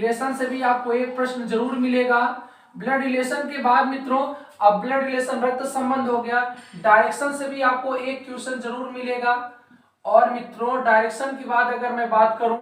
Relation से भी आपको एक प्रश्न जरूर मिलेगा। ब्लड रिलेशन के बाद मित्रों अब ब्लड रिलेशन रक्त संबंध हो गया। डायरेक्शन से भी आपको एक क्वेश्चन जरूर मिलेगा। और मित्रों डायरेक्शन के बाद अगर मैं बात करूं,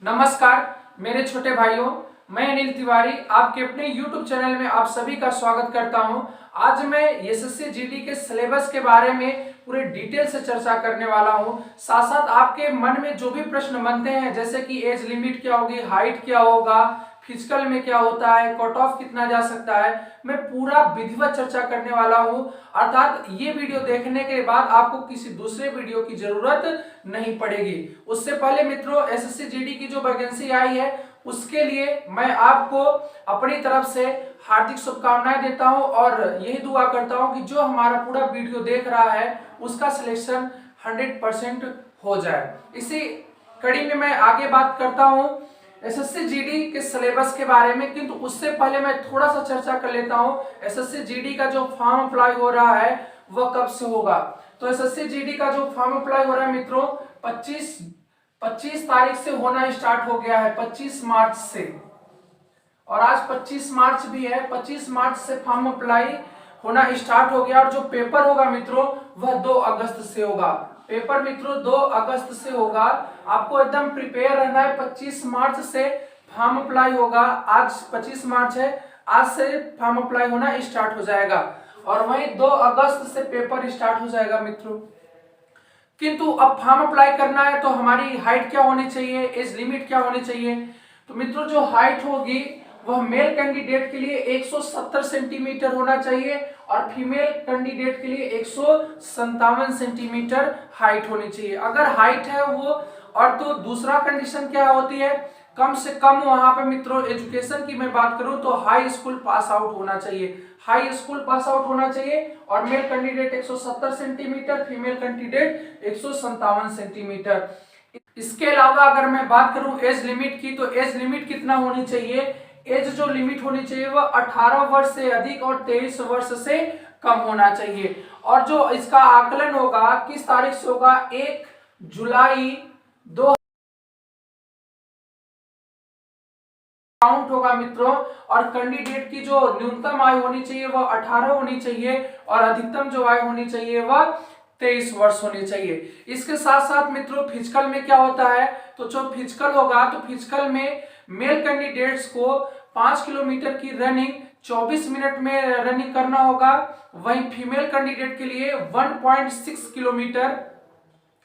नमस्कार मेरे छोटे भाइयों, मैं अनिल तिवारी आपके अपने YouTube चैनल में आप सभी का स्वागत करता हूं। आज मैं एसएससी जीडी के सिलेबस के बारे में पूरे डिटेल से चर्चा करने वाला हूं। साथ साथ आपके मन में जो भी प्रश्न बनते हैं, जैसे कि एज लिमिट क्या होगी, हाइट क्या होगा, फिजिकल में क्या होता है, कट ऑफ कितना जा सकता है, मैं पूरा विधिवत चर्चा करने वाला हूं। अर्थात ये वीडियो देखने के बाद आपको किसी दूसरे वीडियो की जरूरत नहीं पड़ेगी। उससे पहले मित्रों एसएससी जीडी की जो वैकेंसी आई है उसके लिए मैं आपको अपनी तरफ से हार्दिक शुभकामनाएं देता हूं और यही दुआ करता हूं कि जो हमारा पूरा वीडियो देख रहा है उसका सिलेक्शन 100% हो जाए। इसी कड़ी में मैं आगे बात करता हूं एसएससी जीडी के सिलेबस के बारे में, किंतु उससे पहले मैं थोड़ा सा चर्चा कर लेता हूं एसएससी जीडी का जो फॉर्म अप्लाई हो रहा है वह कब से होगा। तो एसएससी जीडी का जो फॉर्म अप्लाई हो रहा है मित्रों 25 तारीख से होना स्टार्ट हो गया है, 25 मार्च से, और आज 25 मार्च भी है। 25 मार्च से फॉर्म अप्लाई होना स्टार्ट हो गया और जो पेपर होगा मित्रों वह 2 अगस्त से होगा। पेपर मित्रों 2 अगस्त से होगा। आपको एकदम प्रिपेयर रहना है। 25 मार्च से फॉर्म अप्लाई होगा। आज 25 मार्च है, आज से फॉर्म अप्लाई होना स्टार्ट हो जाएगा और वहीं 2 अगस्त से पेपर स्टार्ट हो जाएगा मित्रों। किंतु अब फॉर्म अप्लाई करना है तो हमारी हाइट क्या होनी चाहिए, एज लिमिट क्या होनी चाहिए। तो मित्रों जो हाइट होगी वह मेल कैंडिडेट के लिए 170 सेंटीमीटर होना चाहिए और फीमेल कैंडिडेट के लिए 157 सेंटीमीटर हाइट होनी चाहिए। अगर हाइट है वो, और तो दूसरा कंडीशन क्या होती है, कम से कम वहां पे मित्रों एजुकेशन की मैं बात करूं तो हाई स्कूल पास आउट होना चाहिए। हाई स्कूल पास आउट होना चाहिए और male candidate 170 centimetre, female candidate 157 centimetre. इसके अलावा अगर मैं बात करूं एज लिमिट की, तो एज लिमिट कितना होनी चाहिए, एज जो लिमिट होनी चाहिए वह 18 वर्ष से अधिक और 23 वर्ष से कम होना चाहिए। और जो इसका आकलन होगा किस तारीख से होगा, 1 जुलाई 2 काउंट होगा मित्रों। और कैंडिडेट की जो न्यूनतम आयु होनी चाहिए वह 18 होनी चाहिए और अधिकतम जो आयु होनी चाहिए वह 23 वर्ष होनी चाहिए। इसके साथ साथ मित्रों फिजिकल में क्या होता है, तो जो फिजिकल होगा तो फिजिकल में मेल कैंडिडेट्स को 5 किलोमीटर की रनिंग 24 मिनट में रनिंग करना होगा। वहीं फीमेल कैंडिडेट के लिए 1.6 किलोमीटर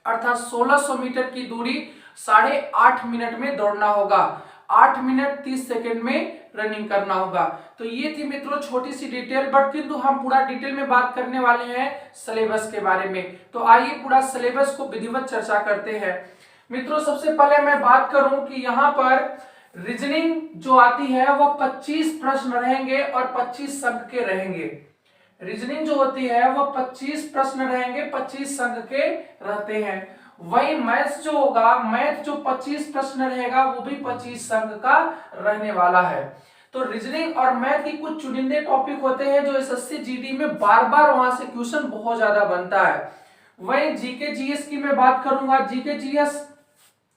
अर्थात 1600 मीटर की दूरी 8.5 मिनट में दौड़ना होगा। 8 मिनट 30 सेकेंड में रनिंग करना होगा। तो ये थी मित्रों छोटी सी डिटेल, बट किंतु हम पूरा डिटेल में बात करने वाले हैं सिलेबस के बारे में। तो आइए पूरा सिलेबस को विधिवत चर्चा करते हैं मित्रों। सबसे पहले मैं बात करूं कि यहाँ पर रीजनिंग जो आती है वह 25 प्रश्न रहेंगे और 25 अंक के रहेंगे। रीजनिंग जो होती है वह 25 प्रश्न रहेंगे, 25 अंक के रहते हैं। वही मैथ्स जो होगा, मैथ जो 25 प्रश्न रहेगा वो भी 25 अंक का रहने वाला है। तो रीजनिंग और मैथ की कुछ चुनिंदे टॉपिक होते हैं जो एसएससी जीडी में बार बार वहां से क्वेश्चन बहुत ज्यादा बनता है। वही जीके जीएस की मैं बात करूंगा। जीके जीएस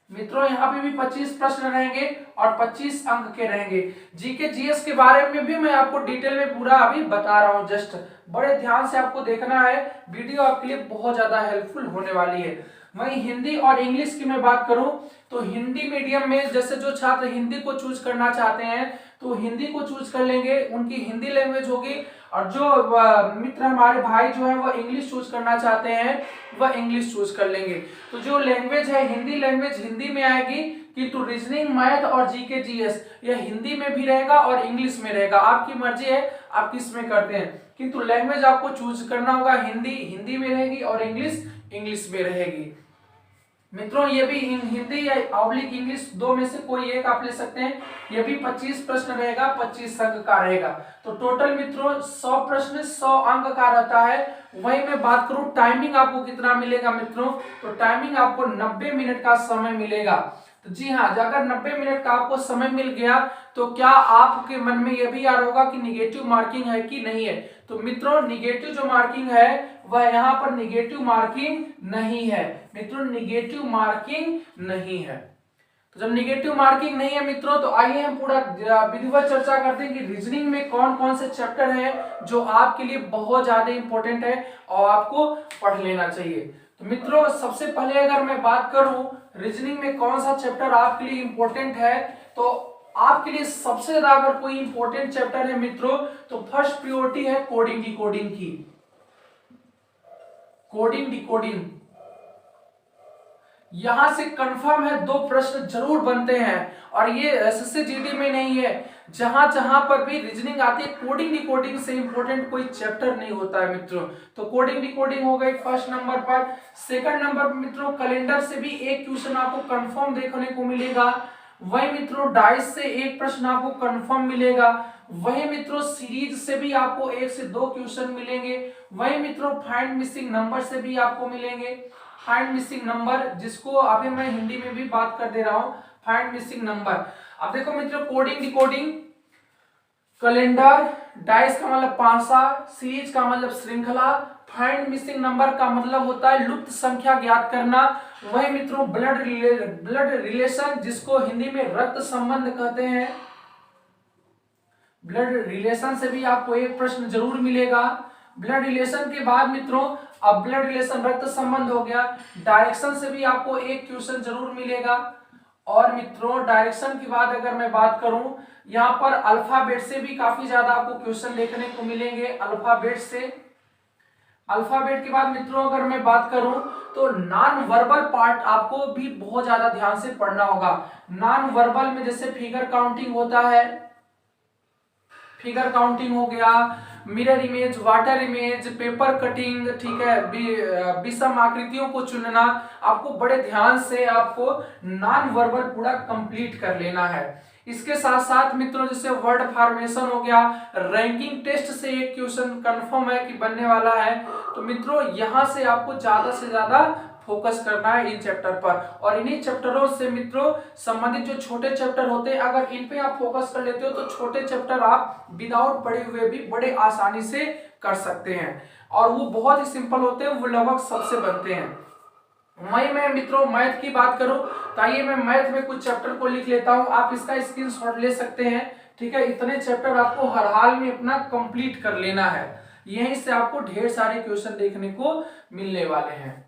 मित्रों यहाँ पे भी 25 प्रश्न रहेंगे और 25 अंक के रहेंगे। जीके जीएस के बारे में भी मैं आपको डिटेल में पूरा अभी बता रहा हूँ, जस्ट बड़े ध्यान से आपको देखना है, वीडियो आपके लिए बहुत ज्यादा हेल्पफुल होने वाली है। वहीं हिंदी और इंग्लिश की मैं बात करूं तो हिंदी मीडियम में जैसे जो छात्र हिंदी को चूज करना चाहते हैं तो हिंदी को चूज कर लेंगे, उनकी हिंदी लैंग्वेज होगी। और जो मित्र हमारे भाई जो है वह इंग्लिश चूज करना चाहते हैं वह इंग्लिश चूज कर लेंगे। तो जो लैंग्वेज है हिंदी लैंग्वेज हिंदी में आएगी, किंतु रीजनिंग मैथ और जीके जीएस यह हिंदी में भी रहेगा और इंग्लिश में रहेगा। आपकी मर्जी है आप किस में करते हैं, किंतु लैंग्वेज आपको चूज करना होगा। हिंदी हिंदी में रहेगी और इंग्लिश इंग्लिश में रहेगी मित्रों। ये भी हिंदी या ऑब्लिक इंग्लिश दो में से कोई एक आप ले सकते हैं। ये भी 25 प्रश्न रहेगा, 25 अंक का रहेगा। तो टोटल मित्रों 100 प्रश्न 100 अंक का रहता है। वही मैं बात करूं टाइमिंग आपको कितना मिलेगा मित्रों, तो टाइमिंग आपको 90 मिनट का समय मिलेगा। तो जी हाँ, अगर 90 मिनट का आपको समय मिल गया तो क्या आपके मन में यह भी आ रहा होगा कि निगेटिव मार्किंग है कि नहीं है। तो मित्रों निगेटिव जो मार्किंग है वह यहाँ पर निगेटिव मार्किंग नहीं है मित्रों, निगेटिव मार्किंग नहीं है। तो जब निगेटिव मार्किंग नहीं है मित्रों, तो आइए हम पूरा विधिवत चर्चा करते हैं कि रीजनिंग में कौन कौन से चैप्टर हैं जो आपके लिए बहुत ज्यादा इंपॉर्टेंट है और आपको पढ़ लेना चाहिए। तो मित्रों सबसे पहले अगर मैं बात करूं रीजनिंग में कौन सा चैप्टर आपके लिए इंपॉर्टेंट है, तो आपके लिए सबसे ज्यादा अगर कोई इंपॉर्टेंट चैप्टर है मित्रों, तो फर्स्ट प्रायोरिटी है कोडिंग डिकोडिंग की। कोडिंग डिकोडिंग यहां से कंफर्म है 2 प्रश्न जरूर बनते हैं, और ये एसएससी जीडी में नहीं है, जहां जहां पर भी रीजनिंग आती है कोडिंग डिकोडिंग से इंपॉर्टेंट कोई चैप्टर नहीं होता है मित्रों। तो कोडिंग डिकोडिंग हो गई फर्स्ट नंबर पर। सेकंड नंबर पर मित्रों कैलेंडर से भी एक क्वेश्चन आपको कंफर्म देखने को मिलेगा। वही मित्रों डाइस से एक प्रश्न आपको कंफर्म मिलेगा। वही मित्रों सीरीज से भी आपको 1 से 2 क्वेश्चन मिलेंगे। वही मित्रों फाइंड मिसिंग नंबर से भी आपको मिलेंगे। फाइंड मिसिंग नंबर जिसको अभी मैं हिंदी में भी बात कर दे रहा हूं, फाइंड मिसिंग नंबर। अब देखो मित्रों कोडिंग डिकोडिंग, कैलेंडर, डाइस का मतलब पासा, सीरीज का मतलब श्रृंखला, फाइंड मिसिंग नंबर का मतलब होता है लुप्त संख्या ज्ञात करना। वही मित्रों ब्लड रिलेशन जिसको हिंदी में रक्त संबंध कहते हैं, ब्लड रिलेशन से भी आपको एक प्रश्न जरूर मिलेगा। ब्लड रिलेशन के बाद मित्रों अब ब्लड रिलेशन रक्त संबंध हो गया, डायरेक्शन से भी आपको एक क्वेश्चन जरूर मिलेगा। और मित्रों डायरेक्शन के बाद अगर मैं बात करूं, यहाँ पर अल्फाबेट से भी काफी ज्यादा आपको क्वेश्चन देखने को मिलेंगे। अल्फाबेट से, अल्फाबेट के बाद मित्रों अगर मैं बात करूं तो नॉन वर्बल पार्ट आपको भी बहुत ज्यादा ध्यान से पढ़ना होगा। नॉन वर्बल में जैसे फिगर काउंटिंग होता है, फिगर काउंटिंग हो गया, mirror image, water image, paper cutting, ठीक है, विषम आकृतियों को चुनना, आपको बड़े ध्यान से आपको नॉन वर्बल पूरा कंप्लीट कर लेना है। इसके साथ साथ मित्रों जैसे वर्ड फॉर्मेशन हो गया, रैंकिंग टेस्ट से एक क्वेश्चन कंफर्म है कि बनने वाला है। तो मित्रों यहां से आपको ज्यादा से ज्यादा फोकस करना है इन चैप्टर पर, और इन्हीं चैप्टरों से मित्रों संबंधित जो छोटे चैप्टर होते हैं अगर इन पे आप फोकस कर लेते हो तो छोटे चैप्टर आप विदाउट पढ़े हुए भी बड़े आसानी से कर सकते हैं, और वो बहुत ही सिंपल होते हैं, वो लगभग सबसे बनते हैं। मैं मित्रों मैथ की बात करूं तो आइए मैं मैथ में कुछ चैप्टर को लिख लेता हूं, आप इसका स्क्रीनशॉट ले सकते हैं। ठीक है, इतने चैप्टर आपको हर हाल में अपना कंप्लीट कर लेना है, यहीं से आपको ढेर सारे क्वेश्चन देखने को मिलने वाले हैं।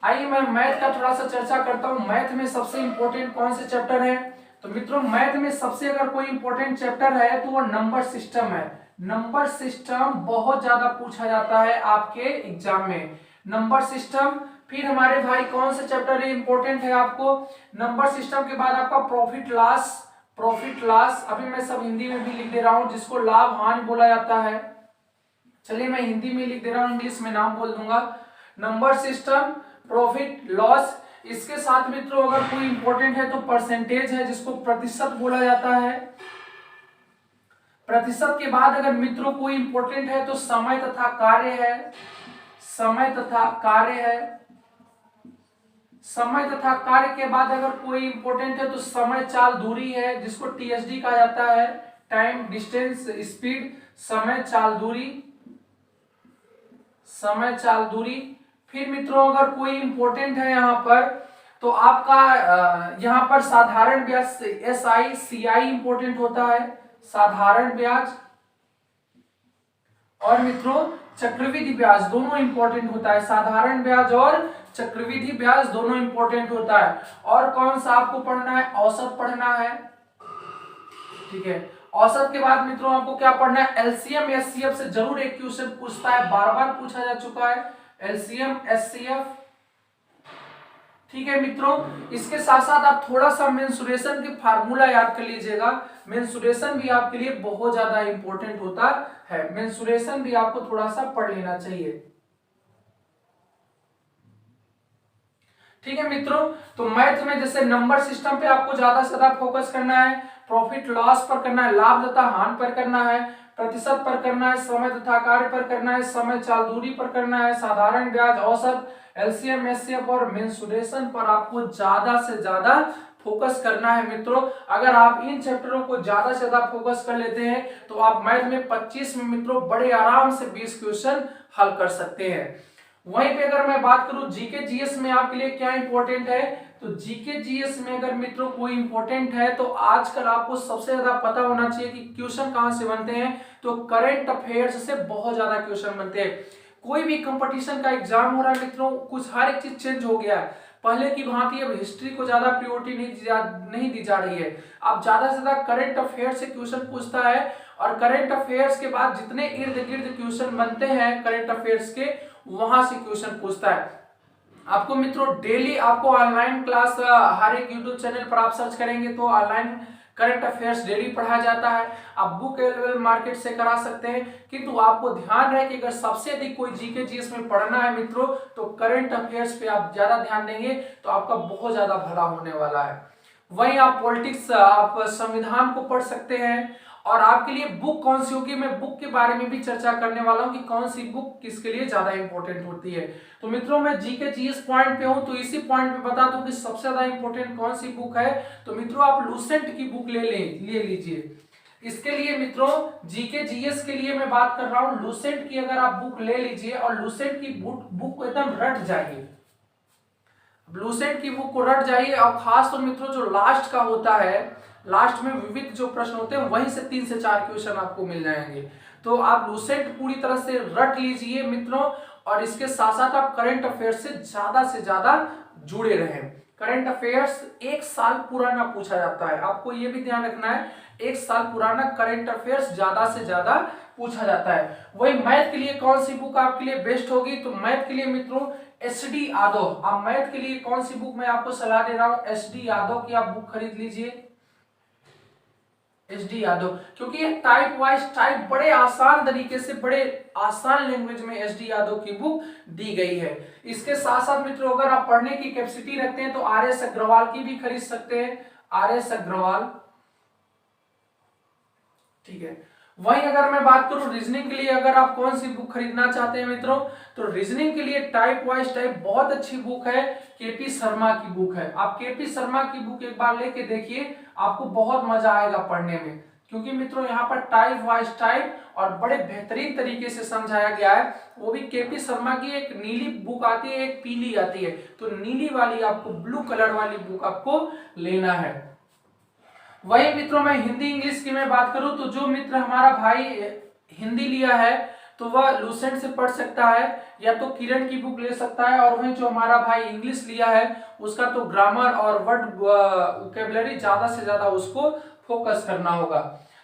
आइए मैं मैथ का थोड़ा सा चर्चा करता हूं। मैथ में सबसे इंपॉर्टेंट कौन से चैप्टर है, तो मित्रों मैथ में सबसे अगर कोई इंपॉर्टेंट चैप्टर है तो वो नंबर सिस्टम है। नंबर सिस्टम बहुत ज्यादा पूछा जाता है आपके एग्जाम में, नंबर सिस्टम। फिर हमारे भाई कौन सा चैप्टर इंपॉर्टेंट है आपको, नंबर सिस्टम के बाद आपका प्रॉफिट लॉस। प्रॉफिट लॉस अभी मैं सब हिंदी में भी लिख दे रहा हूं, जिसको लाभ हानि बोला जाता है। चलिए मैं हिंदी में लिख दे रहा हूं, इंग्लिश में नाम बोल दूंगा। Number system, profit loss. इसके साथ मित्रों अगर कोई इंपॉर्टेंट है तो परसेंटेज है, जिसको प्रतिशत बोला जाता है। प्रतिशत के बाद अगर मित्रों कोई इंपॉर्टेंट है तो समय तथा कार्य है, समय तथा कार्य है। समय तथा कार्य के बाद अगर कोई इंपॉर्टेंट है तो समय चाल दूरी है, जिसको टीएसडी कहा जाता है, टाइम डिस्टेंस स्पीड, समय चाल दूरी, समय चाल दूरी। फिर मित्रों अगर कोई इंपॉर्टेंट है यहाँ पर तो आपका यहाँ पर साधारण ब्याज एसआई सीआई इंपॉर्टेंट होता है, साधारण ब्याज। और मित्रों चक्रवृद्धि ब्याज दोनों इंपॉर्टेंट होता है, साधारण ब्याज और चक्रवृद्धि ब्याज दोनों इंपॉर्टेंट होता है। और कौन सा आपको पढ़ना है, औसत पढ़ना है। ठीक है, औसत के बाद मित्रों आपको क्या पढ़ना है, एलसीएम एचसीएफ से जरूर एक क्वेश्चन पूछता है, बार बार पूछा जा चुका है, एलसीएम एचसीएफ। ठीक है मित्रों, इसके साथ साथ आप थोड़ा सा मेंसुरेशन के फार्मूला याद कर लीजिएगा। मेंसुरेशन भी आपके लिए बहुत ज्यादा इंपॉर्टेंट होता है, मेंसुरेशन भी आपको थोड़ा सा पढ़ लेना चाहिए। ठीक है मित्रों, तो मैथ में जैसे नंबर सिस्टम पे आपको ज्यादा से ज्यादा फोकस करना है, प्रॉफिट लॉस पर करना है, लाभ तथा हानि पर करना है, प्रतिशत पर करना है, समय तथा कार्य पर करना है, समय चाल दूरी पर करना है, साधारण ब्याज, औसत, एलसीएम एचसीएफ और मेंसुरेशन पर आपको ज्यादा से ज्यादा फोकस करना है मित्रों। अगर आप इन चैप्टरों को ज्यादा से ज्यादा फोकस कर लेते हैं तो आप मैथ में 25 में मित्रों बड़े आराम से 20 क्वेश्चन हल कर सकते हैं। वहीं पे अगर मैं बात करूं जीके जीएस में आपके लिए क्या इंपॉर्टेंट है, तो जीके जीएस में अगर मित्रों कोई इंपॉर्टेंट है तो आजकल आपको सबसे ज्यादा पता होना चाहिए कि क्वेश्चन कहां से बनते हैं, तो करंट अफेयर्स से बहुत ज्यादा क्वेश्चन बनते हैं। कोई भी कंपटीशन का एग्जाम हो रहा है मित्रों, कुछ हर एक चीज चेंज हो गया है। पहले की भांति अब हिस्ट्री को ज्यादा प्रायोरिटी नहीं दी जा रही है। अब ज्यादा से ज्यादा करंट अफेयर्स से क्वेश्चन पूछता है, और करंट अफेयर्स के बाद जितने इर्द गिर्द क्वेश्चन बनते हैं करंट अफेयर्स के, वहां से क्वेश्चन पूछता है। आपको मित्रों डेली आपको ऑनलाइन क्लास हर एक यूट्यूब चैनल पर आप सर्च करेंगे तो ऑनलाइन करंट अफेयर्स डेली पढ़ाया जाता है। आप बुक अवेलेबल मार्केट से करा सकते हैं, किंतु आपको ध्यान रहे कि अगर सबसे अधिक कोई जीके जीएस में पढ़ना है मित्रों, तो करंट अफेयर्स पे आप ज्यादा ध्यान देंगे तो आपका बहुत ज्यादा भला होने वाला है। वहीं आप पॉलिटिक्स, आप संविधान को पढ़ सकते हैं। और आपके लिए बुक कौन सी होगी, मैं बुक के बारे में भी चर्चा करने वाला हूं कि कौन सी बुक किसके लिए ज्यादा इंपॉर्टेंट होती है। तो मित्रों मैं जीके जीएस पॉइंट पे हूं, तो इसी पॉइंट पे बता दूं कि सबसे ज्यादा इंपॉर्टेंट कौन सी बुक है। तो मित्रों आप लूसेंट की बुक ले लीजिए। इसके लिए मित्रों जीके जीएस के लिए मैं बात कर रहा हूं, लूसेंट की अगर आप बुक ले लीजिए और लूसेंट की बुक को एकदम रट जाइए, लूसेंट की बुक को रट जाइए। और खास तो मित्रों जो लास्ट का होता है, लास्ट में विविध जो प्रश्न होते हैं वहीं से 3 से 4 क्वेश्चन आपको मिल जाएंगे। तो आप लूसेंट पूरी तरह से रट लीजिए मित्रों, और इसके साथ साथ आप करंट अफेयर्स से ज्यादा जुड़े रहें। करंट अफेयर्स 1 साल पुराना पूछा जाता है, आपको यह भी ध्यान रखना है, 1 साल पुराना करंट अफेयर्स ज्यादा से ज्यादा पूछा जाता है। वही मैथ के लिए कौन सी बुक आपके लिए बेस्ट होगी, तो मैथ के लिए मित्रों एसडी यादव, आप मैथ के लिए कौन सी बुक मैं आपको सलाह दे रहा हूं, एसडी यादव की आप बुक खरीद लीजिए। एसडी यादव, क्योंकि ये टाइप वाइज टाइप बड़े आसान तरीके से, बड़े आसान लैंग्वेज में एसडी यादव की बुक दी गई है। इसके साथ साथ मित्रों अगर आप पढ़ने की कैपेसिटी रखते हैं तो आर एस अग्रवाल की भी खरीद सकते हैं, आर एस अग्रवाल, ठीक है। वहीं अगर मैं बात करूं रीजनिंग के लिए, अगर आप कौन सी बुक खरीदना चाहते हैं मित्रों, तो रीजनिंग के लिए टाइप वाइज टाइप बहुत अच्छी बुक है, केपी शर्मा की बुक है। आप केपी शर्मा की बुक एक बार लेके देखिए, आपको बहुत मजा आएगा पढ़ने में, क्योंकि मित्रों यहाँ पर टाइप वाइज टाइप और बड़े बेहतरीन तरीके से समझाया गया है। वो भी केपी शर्मा की एक नीली बुक आती है, एक पीली आती है, तो नीली वाली आपको, ब्लू कलर वाली बुक आपको लेना है। वही मित्रों मैं हिंदी इंग्लिश की मैं बात करूं, तो जो मित्र हमारा भाई हिंदी लिया है तो वह लूसेंट से पढ़ सकता है, या तो किरण की बुक ले सकता है। और वही जो हमारा भाई इंग्लिश लिया है उसका तो ग्रामर और वर्ड वोकैबुलरी ज्यादा से ज्यादा उसको फोकस करना होगा।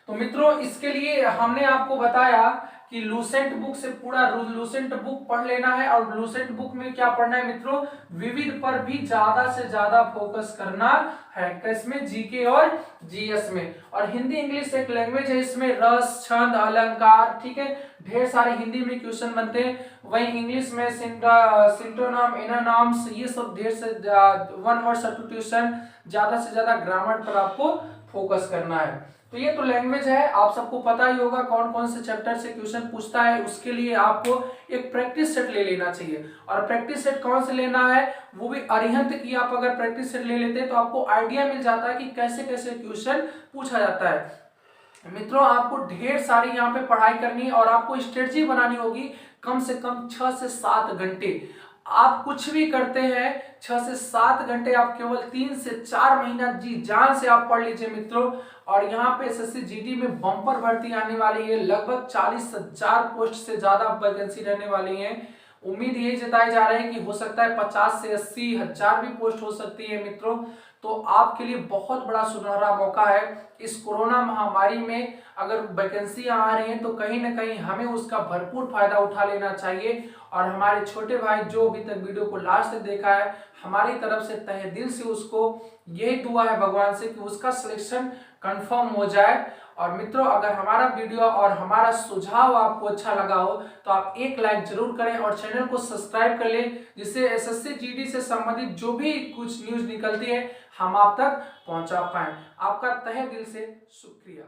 तो मित्रों इसके लिए हमने आपको बताया कि लूसेंट बुक से पूरा लूसेंट बुक पढ़ लेना है। और लूसेंट बुक में क्या पढ़ना है मित्रों, विविध पर भी ज्यादा से ज्यादा फोकस करना है, किसमें, जीके और जीएस में। और हिंदी इंग्लिश एक लैंग्वेज है, इसमें रस, छंद, अलंकार, ठीक है, ढेर सारे हिंदी में क्वेश्चन बनते हैं। वहीं इंग्लिश में सिंटोनाम, एनानॉम्स, ये सब ढेर से वन वर्ड सब्स्टिट्यूशन, ज्यादा से ज्यादा ग्रामर पर आपको फोकस करना है। तो ये तो लैंग्वेज है, आप सबको पता ही होगा कौन कौन से चैप्टर से क्वेश्चन पूछता है। उसके लिए आपको एक प्रैक्टिस सेट ले लेना चाहिए, और प्रैक्टिस सेट कौन से लेना है, वो भी अरिहंत की आप अगर प्रैक्टिस सेट ले लेते हैं तो आपको आइडिया मिल जाता है कि कैसे कैसे क्वेश्चन पूछा जाता है। मित्रों आपको ढेर सारी यहाँ पे पढ़ाई करनी है, और आपको स्ट्रेटजी बनानी होगी कम से कम 6 से 7 घंटे। आप कुछ भी करते हैं 6 से 7 घंटे, आप केवल 3 से 4 महीना जी जान से आप पढ़ लीजिए मित्रों। और यहाँ पे एसएससी जीडी में बम्पर भर्ती आने वाली है, लगभग 40,000 पोस्ट से ज्यादा वैकेंसी रहने वाली है। उम्मीद यही जताई जा रही है कि हो सकता है 50 से 80 हजार भी पोस्ट हो सकती है मित्रों। तो आपके लिए बहुत बड़ा सुनहरा मौका है। इस कोरोना महामारी में अगर वैकेंसियां आ रही हैं तो कहीं ना कहीं हमें उसका भरपूर फायदा उठा लेना चाहिए। और हमारे छोटे भाई जो अभी तक वीडियो को लास्ट तक देखा है, हमारी तरफ से तहे दिल से उसको यही दुआ है भगवान से कि उसका सिलेक्शन कंफर्म हो जाए। और मित्रों अगर हमारा वीडियो और हमारा सुझाव आपको अच्छा लगा हो तो आप एक लाइक जरूर करें और चैनल को सब्सक्राइब कर लें, जिससे एसएससी जीडी से संबंधित जो भी कुछ न्यूज निकलती है हम आप तक पहुंचा पाएं। आपका तहे दिल से शुक्रिया।